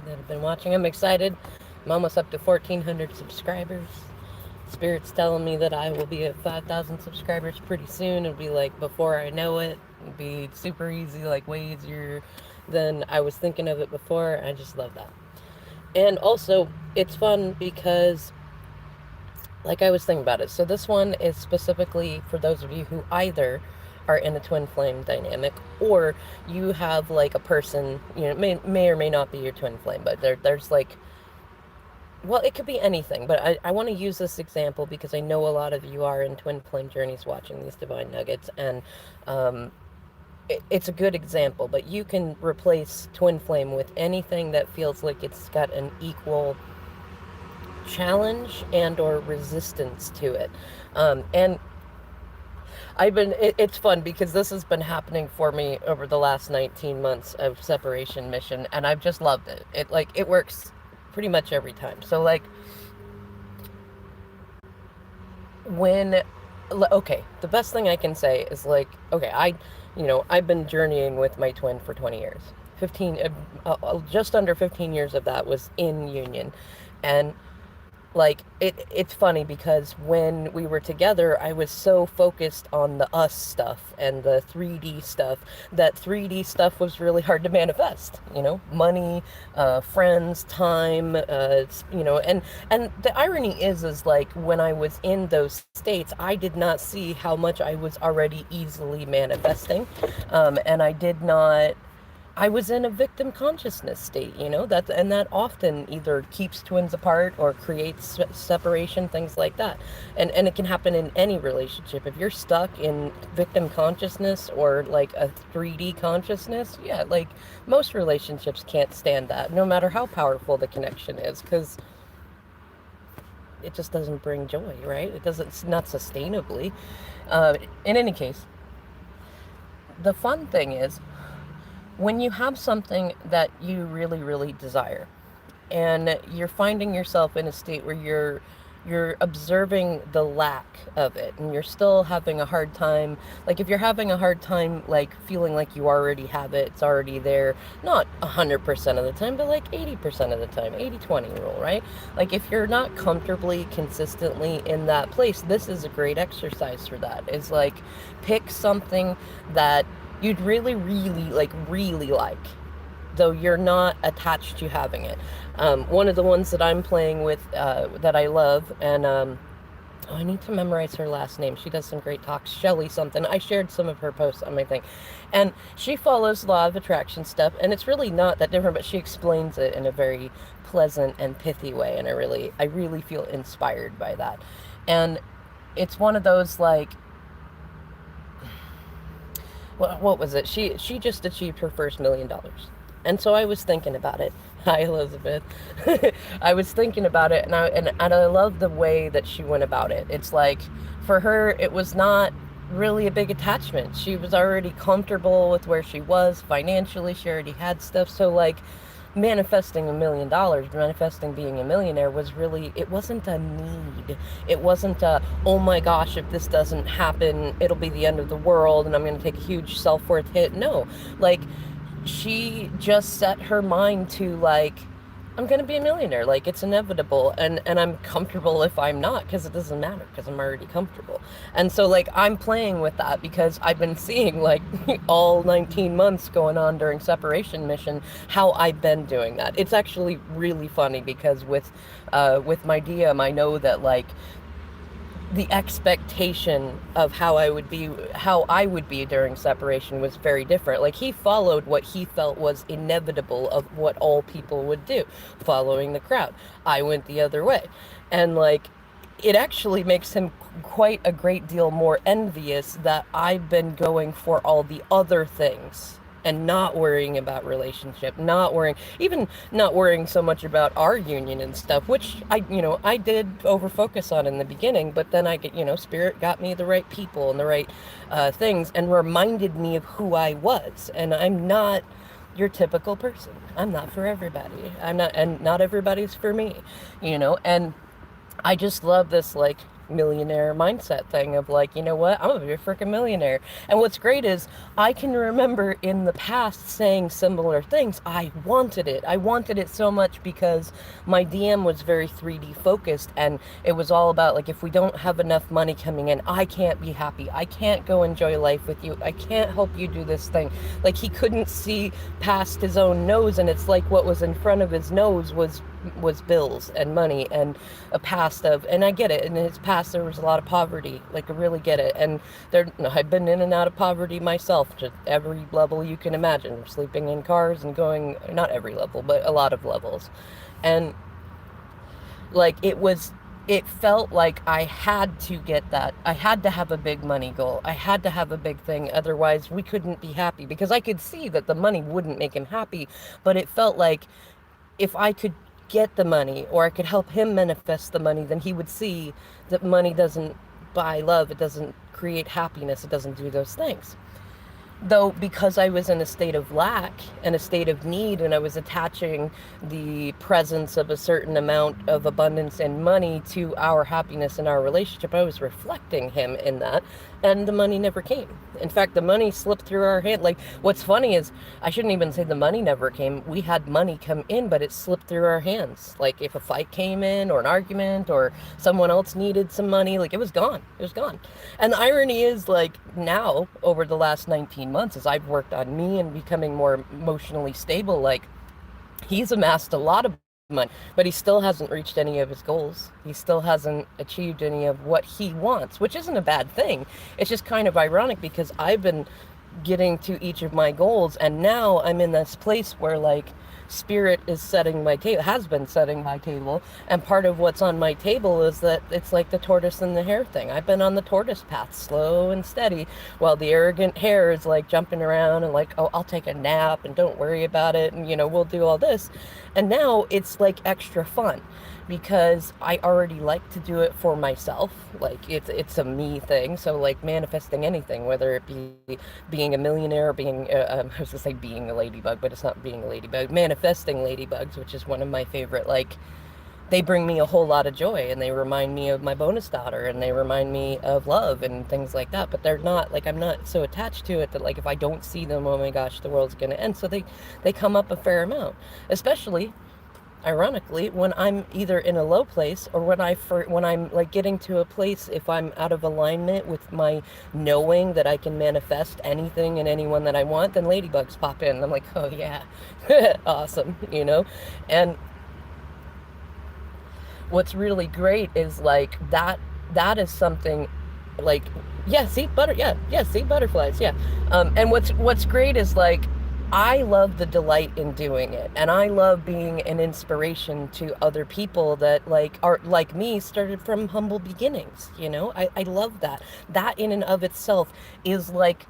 that have been watching. I'm excited. I'm almost up to 1,400 subscribers. Spirit's telling me that I will be at 5,000 subscribers pretty soon. It'll be like before I know it. It'll be super easy, like way easier than I was thinking of it before. I just love that. And also, it's fun because, like, I was thinking about it. So this one is specifically for those of you who either are in a twin flame dynamic, or you have like a person, may or may not be your twin flame, but there's like, well, it could be anything, but I want to use this example because I know a lot of you are in twin flame journeys watching these divine nuggets, and um, it's a good example, but you can replace twin flame with anything that feels like it's got an equal challenge and or resistance to it. And it's fun because this has been happening for me over the last 19 months of separation mission, and I've just loved it. It works pretty much every time. So like when okay, the best thing I can say is like, okay, I've been journeying with my twin for 20 years. 15 just under 15 years of that was in union. And like it's funny because when we were together, I was so focused on the us stuff and the 3D stuff that 3D stuff was really hard to manifest. Money, friends, time, and the irony is like when I was in those states, I did not see how much I was already easily manifesting, and I was in a victim consciousness state, that often either keeps twins apart or creates separation, things like that. And it can happen in any relationship. If you're stuck in victim consciousness or like a 3D consciousness, yeah, like most relationships can't stand that, no matter how powerful the connection is, because it just doesn't bring joy, right? It's not sustainably. In any case, the fun thing is, when you have something that you really, really desire, and you're finding yourself in a state where you're observing the lack of it, and you're still having a hard time, like if you're having a hard time like feeling like you already have it, it's already there, not 100% of the time, but like 80% of the time, 80-20 rule, right? Like if you're not comfortably consistently in that place, this is a great exercise for that. Is like, pick something that you'd really, really like, though you're not attached to having it. One of the ones that I'm playing with, that I love, and I need to memorize her last name. She does some great talks. Shelly something. I shared some of her posts on my thing. And she follows law of attraction stuff, and it's really not that different, but she explains it in a very pleasant and pithy way, and I really feel inspired by that. And it's one of those like, what was it? She just achieved her first $1 million. And so I was thinking about it. Hi, Elizabeth. I was thinking about it, and I love the way that she went about it. It's like, for her, it was not really a big attachment. She was already comfortable with where she was financially. She already had stuff. So like, manifesting $1 million, manifesting being a millionaire was really, it wasn't a need. It wasn't a, oh my gosh, if this doesn't happen, it'll be the end of the world and I'm going to take a huge self-worth hit. No, like, she just set her mind to like, I'm going to be a millionaire. Like, it's inevitable. And I'm comfortable if I'm not, because it doesn't matter, because I'm already comfortable. And so, like, I'm playing with that because I've been seeing, like, all 19 months going on during separation mission, how I've been doing that. It's actually really funny because with my DM, I know that, like, the expectation of how I would be during separation was very different. Like, he followed what he felt was inevitable of what all people would do, following the crowd. I went the other way. And like, it actually makes him quite a great deal more envious that I've been going for all the other things and not worrying about relationship, not worrying so much about our union and stuff, which I did over focus on in the beginning, but then Spirit got me the right people and the right things and reminded me of who I was. And I'm not your typical person. I'm not for everybody. And not everybody's for me, and I just love this, like, millionaire mindset thing of like, you know what, I'm gonna be a freaking millionaire. And what's great is I can remember in the past saying similar things. I wanted it. I wanted it so much because my DM was very 3D focused, and it was all about like, if we don't have enough money coming in, I can't be happy. I can't go enjoy life with you. I can't help you do this thing. Like, he couldn't see past his own nose, and it's like what was in front of his nose was bills and money and a past of, and I get it, in his past there was a lot of poverty, like I really get it, and there I've been in and out of poverty myself, to every level you can imagine, sleeping in cars and going, not every level, but a lot of levels. And like, it felt like I had to get that. I had to have a big money goal. I had to have a big thing. Otherwise, we couldn't be happy, because I could see that the money wouldn't make him happy. But it felt like if I could get the money, or I could help him manifest the money, then he would see that money doesn't buy love. It doesn't create happiness. It doesn't do those things. Though, because I was in a state of lack and a state of need, and I was attaching the presence of a certain amount of abundance and money to our happiness and our relationship, I was reflecting him in that, and the money never came. In fact, the money slipped through our hand. Like, what's funny is, I shouldn't even say the money never came. We had money come in, but it slipped through our hands. Like, if a fight came in, or an argument, or someone else needed some money, like, it was gone. It was gone. And the irony is, like, now, over the last 19 months, as I've worked on me and becoming more emotionally stable, like, he's amassed a lot of money, but he still hasn't reached any of his goals. He still hasn't achieved any of what he wants, which isn't a bad thing. It's just kind of ironic, because I've been getting to each of my goals, and now I'm in this place where, like, spirit is setting my table, has been setting my table, and part of what's on my table is that it's like the tortoise and the hare thing. I've been on the tortoise path, slow and steady, while the arrogant hare is like jumping around and like, oh, I'll take a nap and don't worry about it, and we'll do all this. And now it's like extra fun, because I already like to do it for myself. Like, it's a me thing. So, like, manifesting anything, whether it be being a millionaire, or being I was gonna say being a ladybug, but it's not being a ladybug. Manifesting ladybugs, which is one of my favorite. Like, they bring me a whole lot of joy, and they remind me of my bonus daughter, and they remind me of love and things like that. But they're not, like, I'm not so attached to it that, like, if I don't see them, oh my gosh, the world's gonna end. So they come up a fair amount, especially, ironically, when I'm either in a low place, or when I'm like getting to a place, if I'm out of alignment with my knowing that I can manifest anything and anyone that I want, then ladybugs pop in. And I'm like, oh yeah, awesome, And what's really great is, like, that is something, like, yeah, see butterflies, yeah. And what's great is, like, I love the delight in doing it, and I love being an inspiration to other people that, like, are like me, started from humble beginnings. I love that. That in and of itself is like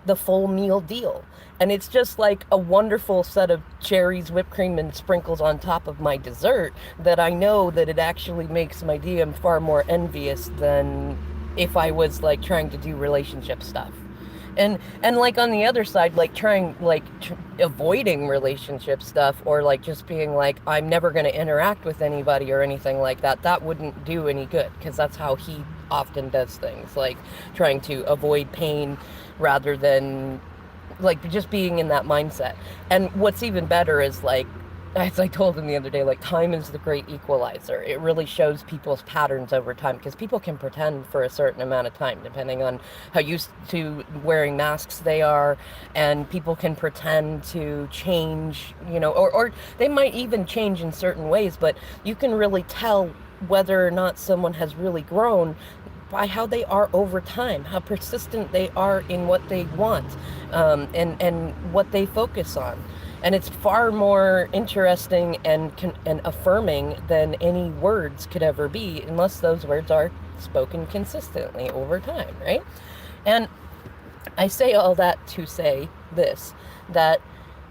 the full meal deal, and it's just like a wonderful set of cherries, whipped cream, and sprinkles on top of my dessert, that I know that it actually makes my DM far more envious than if I was like trying to do relationship stuff. And like, on the other side, like, trying, like, avoiding relationship stuff, or like just being like, I'm never going to interact with anybody or anything like that, that wouldn't do any good, because that's how he often does things, like trying to avoid pain rather than, like, just being in that mindset. And what's even better is, like, as I told him the other day, like, time is the great equalizer. It really shows people's patterns over time, because people can pretend for a certain amount of time, depending on how used to wearing masks they are, and people can pretend to change, or they might even change in certain ways, but you can really tell whether or not someone has really grown by how they are over time, how persistent they are in what they want, and what they focus on. And it's far more interesting and affirming than any words could ever be, unless those words are spoken consistently over time, right? And I say all that to say this, that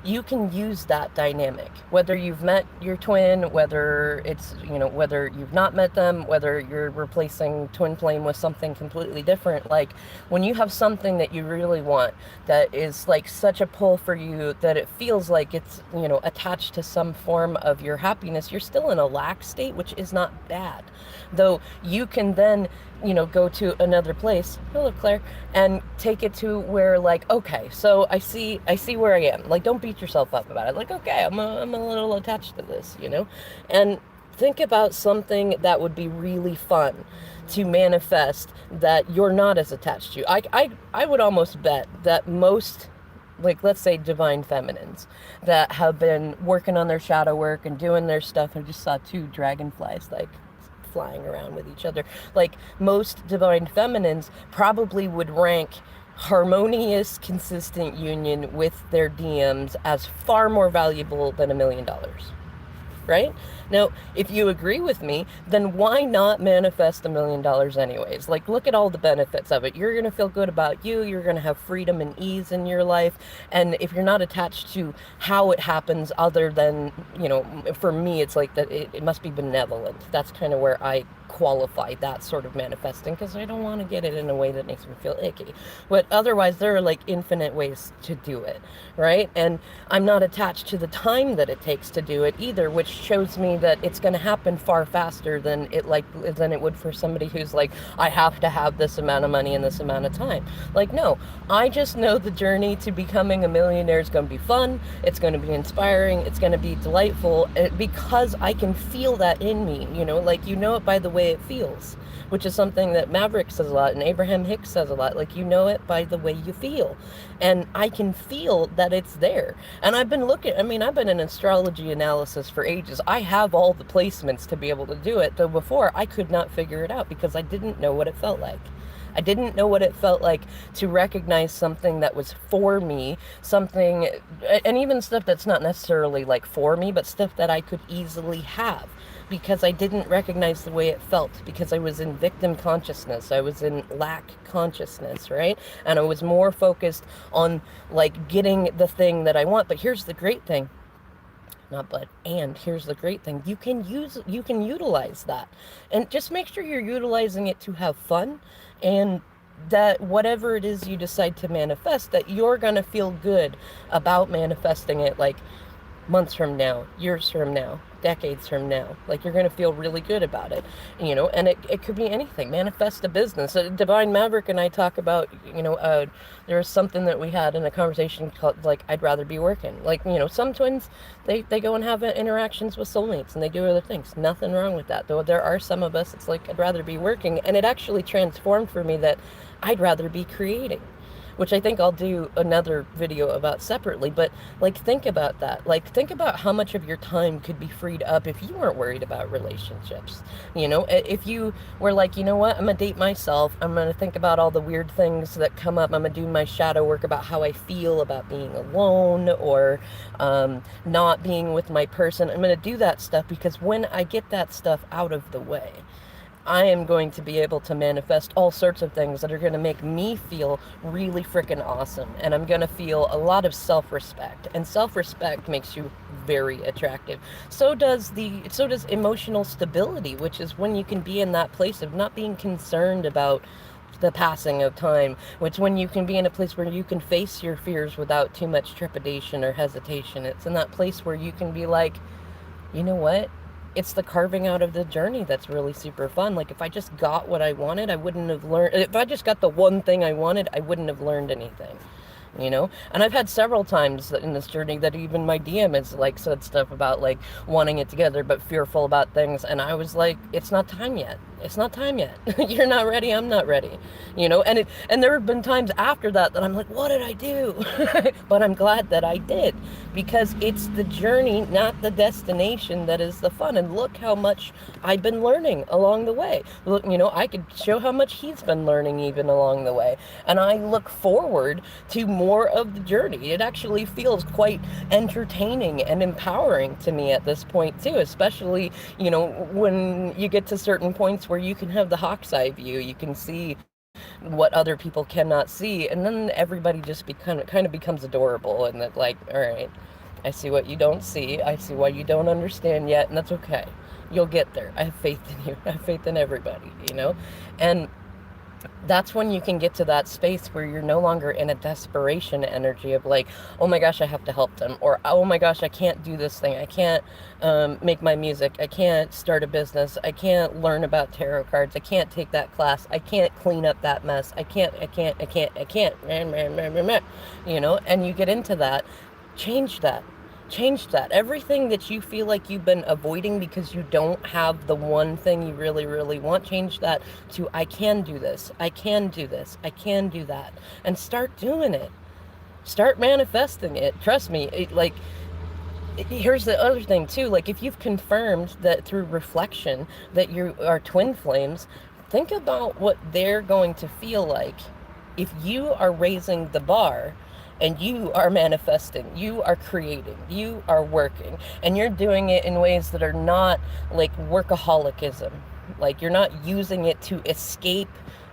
you can use that dynamic, whether you've met your twin, whether it's, whether you've not met them, whether you're replacing twin flame with something completely different. Like, when you have something that you really want, that is like such a pull for you, that it feels like it's, attached to some form of your happiness, you're still in a lack state, which is not bad. Though you can then go to another place, hello Claire, and take it to where, like, okay, so I see where I am. Like, don't beat yourself up about it. Like, okay, I'm a little attached to this, and think about something that would be really fun to manifest that you're not as attached to. I would almost bet that most, like, let's say divine feminines that have been working on their shadow work and doing their stuff. I just saw two dragonflies, like, flying around with each other. Like, most divine feminines probably would rank harmonious, consistent union with their DMs as far more valuable than $1 million. Right? Now, if you agree with me, then why not manifest $1 million anyways? Like, look at all the benefits of it. You're going to feel good about you. You're going to have freedom and ease in your life. And if you're not attached to how it happens, other than, for me, it's like that it must be benevolent. That's kind of where I qualify that sort of manifesting, because I don't want to get it in a way that makes me feel icky. But otherwise, there are like infinite ways to do it, right? And I'm not attached to the time that it takes to do it either, which shows me that it's going to happen far faster than it would for somebody who's like, I have to have this amount of money in this amount of time. Like, no, I just know the journey to becoming a millionaire is going to be fun. It's going to be inspiring. It's going to be delightful, because I can feel that in me, like, it by the way it feels, which is something that Maverick says a lot and Abraham Hicks says a lot. Like, it by the way you feel. And I can feel that it's there. And I've been in astrology analysis for ages. I have all the placements to be able to do it, though before I could not figure it out because I didn't know what it felt like. I didn't know what it felt like to recognize something that was for me, something, and even stuff that's not necessarily like for me, but stuff that I could easily have, because I didn't recognize the way it felt, because I was in victim consciousness. I was in lack consciousness, right? And I was more focused on like getting the thing that I want. But here's the great thing. And here's the great thing. You can utilize that. And just make sure you're utilizing it to have fun, and that whatever it is you decide to manifest, that you're going to feel good about manifesting it, like months from now, years from now, decades from now. Like, you're going to feel really good about it, and it could be anything. Manifest a business. Divine Maverick and I talk about, there was something that we had in a conversation called, like, I'd rather be working. Like, some twins, they go and have interactions with soulmates and they do other things. Nothing wrong with that. Though there are some of us, it's like, I'd rather be working. And it actually transformed for me that I'd rather be creating, which I think I'll do another video about separately. But like, think about that. Like, think about how much of your time could be freed up if you weren't worried about relationships. If you were like, you know what, I'm gonna date myself. I'm gonna think about all the weird things that come up. I'm gonna do my shadow work about how I feel about being alone, or not being with my person. I'm gonna do that stuff, because when I get that stuff out of the way, I am going to be able to manifest all sorts of things that are going to make me feel really freaking awesome. And I'm going to feel a lot of self-respect. And self-respect makes you very attractive. So does emotional stability, which is when you can be in that place of not being concerned about the passing of time, which when you can be in a place where you can face your fears without too much trepidation or hesitation. It's in that place where you can be like, you know what? It's the carving out of the journey that's really super fun. Like, if I just got what I wanted, I wouldn't have learned. If I just got the one thing I wanted, I wouldn't have learned anything. And I've had several times in this journey that even my DM has like said stuff about like wanting it together but fearful about things, and I was like, it's not time yet. It's not time yet. You're not ready, I'm not ready. And there have been times after that I'm like, what did I do? But I'm glad that I did, because it's the journey, not the destination, that is the fun. And look how much I've been learning along the way. Look, I could show how much he's been learning even along the way. And I look forward to more of the journey. It actually feels quite entertaining and empowering to me at this point too, especially, when you get to certain points where you can have the hawk's eye view. You can see what other people cannot see, and then everybody just kind of becomes adorable, and that, like, all right, I see what you don't see, I see why you don't understand yet, and that's okay. You'll get there. I have faith in you. I have faith in everybody, and that's when you can get to that space where you're no longer in a desperation energy of like, oh my gosh, I have to help them, or oh my gosh, I can't do this thing, I can't make my music, I can't start a business, I can't learn about tarot cards, I can't take that class, I can't clean up that mess, I can't, you know, and you get into that. Change that. Change that. Everything that you feel like you've been avoiding because you don't have the one thing you really, really want, change that to I can do this. I can do this. I can do that. And start doing it. Start manifesting it. Trust me, here's the other thing too. Like, if you've confirmed that through reflection that you are twin flames, think about what they're going to feel like if you are raising the bar and you are manifesting, you are creating, you are working, and you're doing it in ways that are not like workaholicism. Like, you're not using it to escape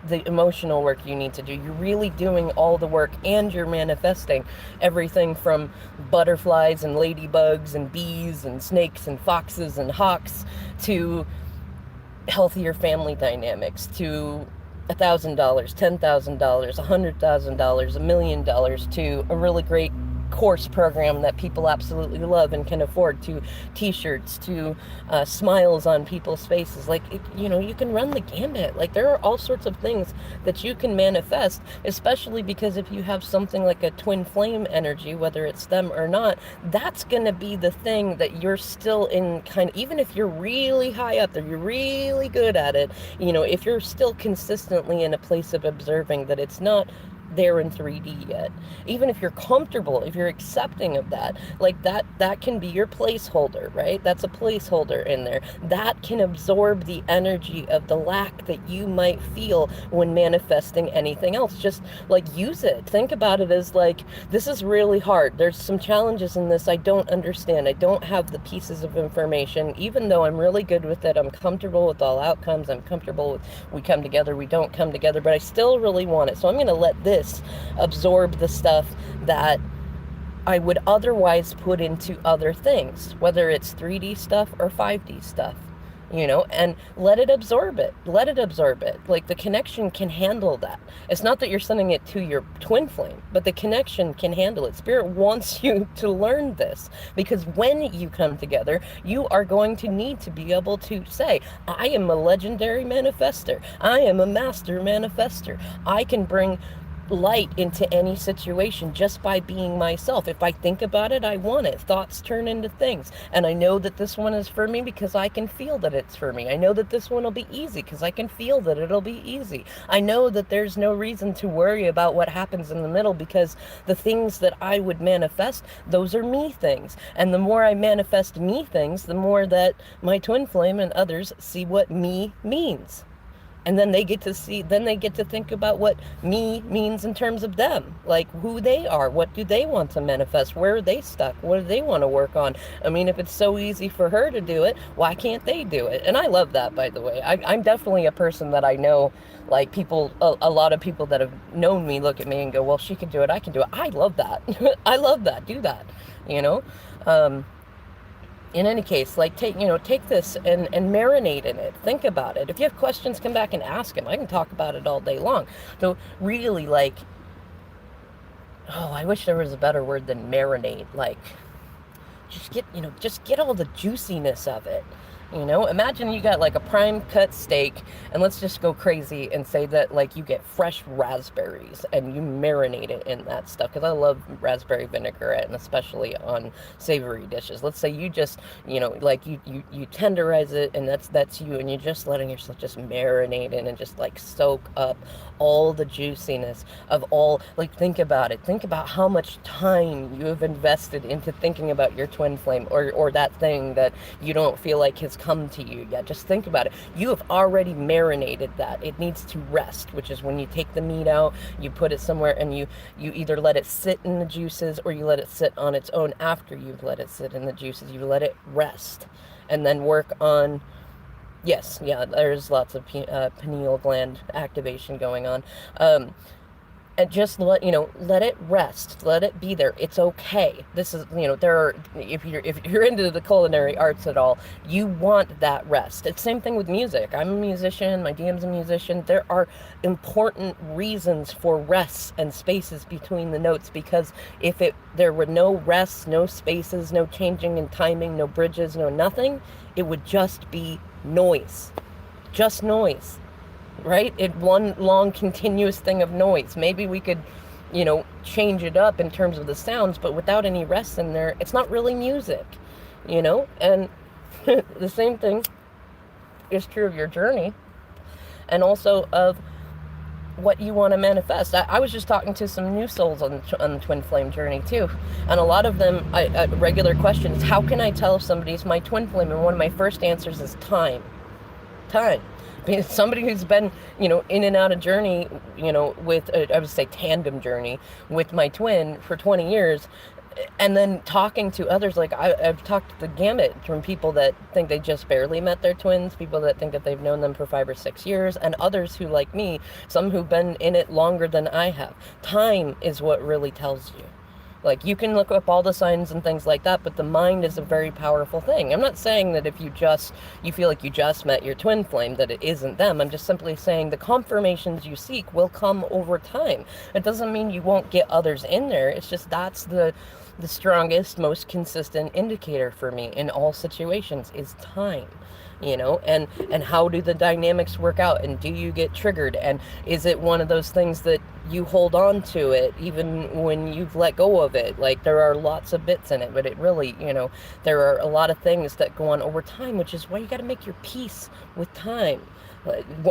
the emotional work you need to do. You're really doing all the work, and you're manifesting everything from butterflies and ladybugs and bees and snakes and foxes and hawks to healthier family dynamics, to $1,000, $10,000, $100,000, $1,000,000, to a really great course program that people absolutely love and can afford, to t-shirts, to smiles on people's faces. Like, you know, you can run the gambit. Like, there are all sorts of things that you can manifest, especially because if you have something like a twin flame energy, whether it's them or not, that's going to be the thing that you're still in, kind of, even if you're really high up there, you're really good at it, you know, if you're still consistently in a place of observing that it's not there in 3D yet. Even if you're comfortable, if you're accepting of that, like that can be your placeholder, right? That's a placeholder in there. That can absorb the energy of the lack that you might feel when manifesting anything else. Just like, use it. Think about it as like, this is really hard. There's some challenges in this I don't understand. I don't have the pieces of information. Even though I'm really good with it, I'm comfortable with all outcomes. I'm comfortable with we come together, we don't come together, but I still really want it. So I'm going to let this absorb the stuff that I would otherwise put into other things, whether it's 3D stuff or 5D stuff, you know, and let it absorb it. Let it absorb it. Like, the connection can handle that. It's not that you're sending it to your twin flame, but the connection can handle it. Spirit wants you to learn this, because when you come together, you are going to need to be able to say, I am a legendary manifester. I am a master manifester. I can bring light into any situation just by being myself. If I think about it, I want it. Thoughts turn into things. And I know that this one is for me because I can feel that it's for me. I know that this one will be easy because I can feel that it'll be easy. I know that there's no reason to worry about what happens in the middle, because the things that I would manifest, those are me things. And the more I manifest me things, the more that my twin flame and others see what me means. And then they get to see, then they get to think about what me means in terms of them, like who they are, what do they want to manifest, where are they stuck, what do they want to work on. I mean, if it's so easy for her to do it, why can't they do it? And I love that, by the way. I'm definitely a person that I know, like, people, a lot of people that have known me look at me and go, well, she can do it, I can do it. I love that. I love that. Do that, you know. In any case, like, take this and marinate in it. Think about it. If you have questions, come back and ask him. I can talk about it all day long. So really, like, oh, I wish there was a better word than marinate. Like, just get all the juiciness of it. You know, imagine you got like a prime cut steak, and let's just go crazy and say that, like, you get fresh raspberries and you marinate it in that stuff, because I love raspberry vinaigrette, and especially on savory dishes. Let's say you just, like, you tenderize it, and that's you, and you're just letting yourself just marinate in and just like soak up all the juiciness of all. Like, think about it. Think about how much time you have invested into thinking about your twin flame, or that thing that you don't feel like has come to you yet. Just think about it. You have already marinated that. It needs to rest, which is when you take the meat out, you put it somewhere, and you either let it sit in the juices, or you let it sit on its own. After you've let it sit in the juices, you let it rest, and then work on. Yes, yeah, there's lots of pineal gland activation going on. and just let it rest, let it be there. It's okay. This is, there are, if you're into the culinary arts at all, you want that rest. It's same thing with music. I'm a musician, my DM's a musician. There are important reasons for rests and spaces between the notes, because if there were no rests, no spaces, no changing in timing, no bridges, no nothing, it would just be noise. Just noise. Right? One long continuous thing of noise. Maybe we could, change it up in terms of the sounds, but without any rest in there, it's not really music, And the same thing is true of your journey, and also of what you want to manifest. I was just talking to some new souls on the twin flame journey too, and a lot of them, regular questions: how can I tell if somebody's my twin flame? And one of my first answers is time. Somebody who's been, in and out of journey, with, I would say tandem journey with my twin for 20 years. And then talking to others, like I've talked the gamut from people that think they just barely met their twins, people that think that they've known them for 5 or 6 years, and others who, like me, some who've been in it longer than I have. Time is what really tells you. Like, you can look up all the signs and things like that, but the mind is a very powerful thing. I'm not saying that if you feel like you just met your twin flame, that it isn't them. I'm just simply saying the confirmations you seek will come over time. It doesn't mean you won't get others in there. It's just that's the strongest, most consistent indicator for me in all situations is time. And how do the dynamics work out, and do you get triggered, and is it one of those things that you hold on to it even when you've let go of it? Like, there are lots of bits in it, but it really, there are a lot of things that go on over time, which is why you got to make your peace with time.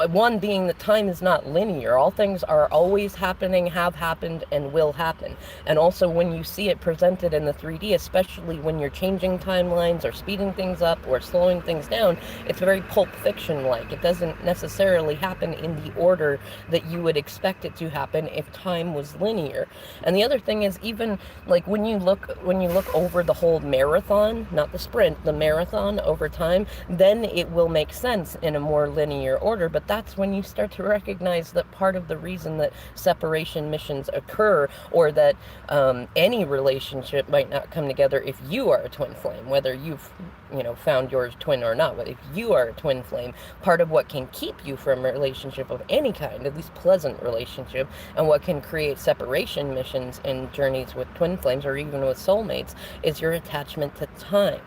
One being that time is not linear. All things are always happening, have happened, and will happen. And also, when you see it presented in the 3D, especially when you're changing timelines or speeding things up or slowing things down, it's very Pulp Fiction-like. It doesn't necessarily happen in the order that you would expect it to happen if time was linear. And the other thing is, even like when you look over the whole marathon, not the sprint, the marathon over time, then it will make sense in a more linear order. But that's when you start to recognize that part of the reason that separation missions occur, or that any relationship might not come together if you are a twin flame, whether you've found your twin or not. But if you are a twin flame, part of what can keep you from a relationship of any kind, at least pleasant relationship, and what can create separation missions in journeys with twin flames or even with soulmates, is your attachment to time,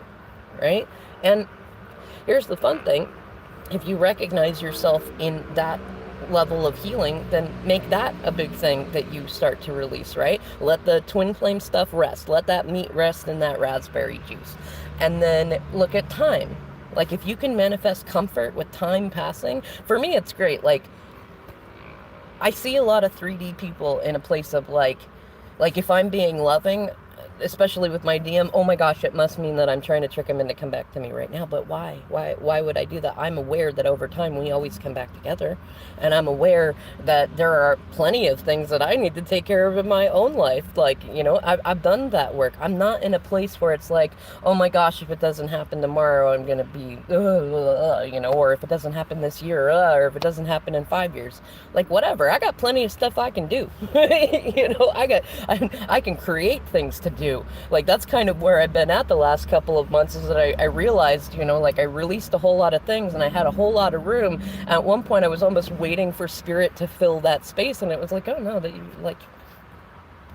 right? And here's the fun thing: if you recognize yourself in that level of healing, then make that a big thing that you start to release, right? Let the twin flame stuff rest. Let that meat rest in that raspberry juice. And then look at time. Like, if you can manifest comfort with time passing, for me, it's great. Like, I see a lot of 3D people in a place of like if I'm being loving, especially with my DM, oh my gosh, it must mean that I'm trying to trick him into come back to me right now. But why? Why would I do that? I'm aware that over time we always come back together. And I'm aware that there are plenty of things that I need to take care of in my own life. Like, I've done that work. I'm not in a place where it's like, oh my gosh, if it doesn't happen tomorrow, I'm going to be, or if it doesn't happen this year, or if it doesn't happen in 5 years. Like, whatever. I got plenty of stuff I can do. I can create things to do. Like, that's kind of where I've been at the last couple of months, is that I realized, I released a whole lot of things and I had a whole lot of room. At one point I was almost waiting for spirit to fill that space, and it was like, oh no, that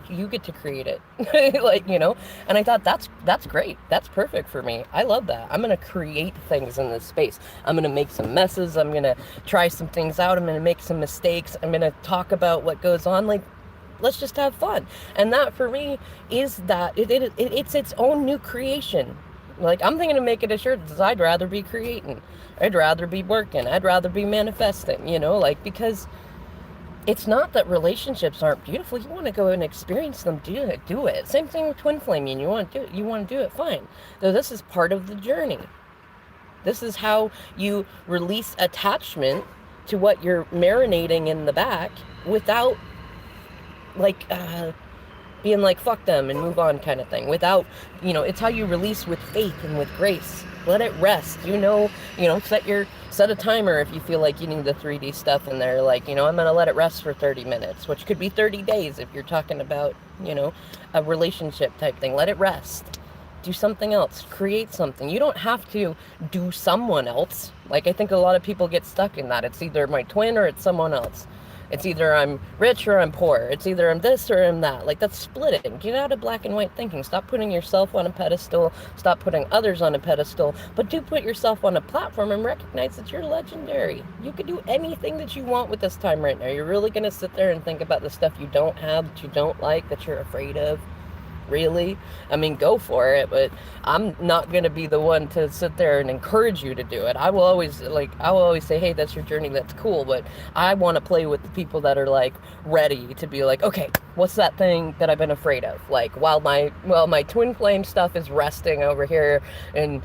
you get to create it. And I thought that's great. That's perfect for me. I love that. I'm going to create things in this space. I'm going to make some messes. I'm going to try some things out. I'm going to make some mistakes. I'm going to talk about what goes on. Like, let's just have fun. And that for me is that it's its own new creation. Like, I'm thinking of making a shirt that says, I'd rather be creating. I'd rather be working. I'd rather be manifesting, because it's not that relationships aren't beautiful. You want to go and experience them, do it. Same thing with twin flaming. You want to do it, fine. So this is part of the journey. This is how you release attachment to what you're marinating in the back without being like, fuck them and move on kind of thing. Without, it's how you release with faith and with grace. Let it rest. Set a timer if you feel like you need the 3D stuff in there. Like, I'm going to let it rest for 30 minutes, which could be 30 days if you're talking about, a relationship type thing. Let it rest. Do something else. Create something. You don't have to do someone else. Like, I think a lot of people get stuck in that. It's either my twin or it's someone else. It's either I'm rich or I'm poor. It's either I'm this or I'm that. Like, that's splitting. Get out of black and white thinking. Stop putting yourself on a pedestal. Stop putting others on a pedestal. But do put yourself on a platform and recognize that you're legendary. You can do anything that you want with this time right now. You're really going to sit there and think about the stuff you don't have, that you don't like, that you're afraid of? Really? I mean, go for it, but I'm not going to be the one to sit there and encourage you to do it. I will always say, hey, that's your journey, that's cool, but I want to play with the people that are like ready to be like, okay, what's that thing that I've been afraid of? Like, while my twin flame stuff is resting over here in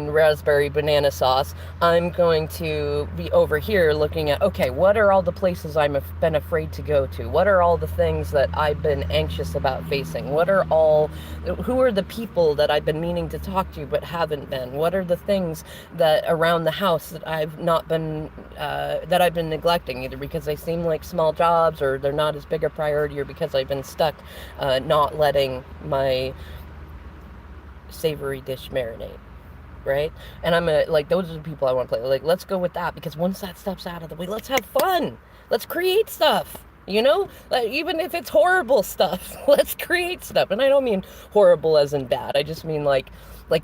raspberry banana sauce, I'm going to be over here looking at, okay, what are all the places I've been afraid to go to? What are all the things that I've been anxious about facing? Who are the people that I've been meaning to talk to but haven't been? What are the things that around the house that I've not been that I've been neglecting, either because they seem like small jobs or they're not as big a priority, or because I've been stuck not letting my savory dish marinate, right? And those are the people I want to play. Like, let's go with that, because once that stuff's out of the way, let's have fun. Let's create stuff. Like, even if it's horrible stuff, let's create stuff. And I don't mean horrible as in bad. I just mean like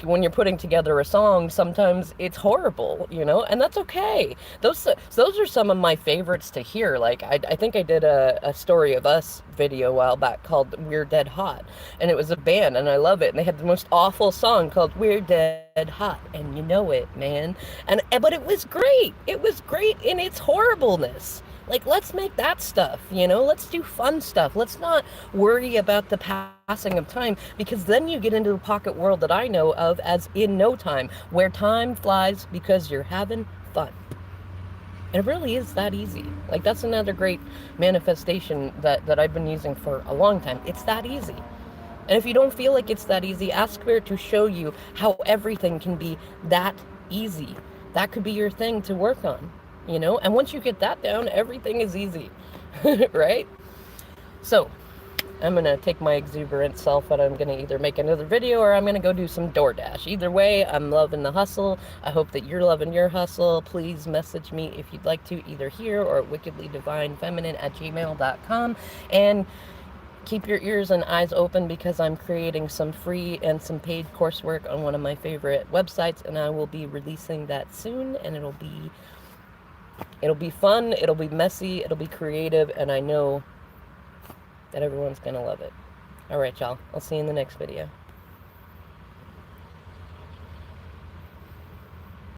when you're putting together a song, sometimes it's horrible, and that's okay. Those are some of my favorites to hear. Like, I think I did a Story of Us video a while back called We're Dead Hot, and it was a band, and I love it, and they had the most awful song called We're Dead Hot, and you know it, man. But it was great. It was great in its horribleness. Like, let's make that stuff, let's do fun stuff. Let's not worry about the passing of time, because then you get into the pocket world that I know of as in no time, where time flies because you're having fun. And it really is that easy. Like, that's another great manifestation that I've been using for a long time. It's that easy. And if you don't feel like it's that easy, ask Spirit to show you how everything can be that easy. That could be your thing to work on. And once you get that down, everything is easy, right? So, I'm going to take my exuberant self and I'm going to either make another video or I'm going to go do some DoorDash. Either way, I'm loving the hustle. I hope that you're loving your hustle. Please message me if you'd like to, either here or at wickedlydivinefeminine@gmail.com. And keep your ears and eyes open, because I'm creating some free and some paid coursework on one of my favorite websites, and I will be releasing that soon, and it'll be fun, it'll be messy, it'll be creative, and I know that everyone's gonna love it. All right, y'all. I'll see you in the next video.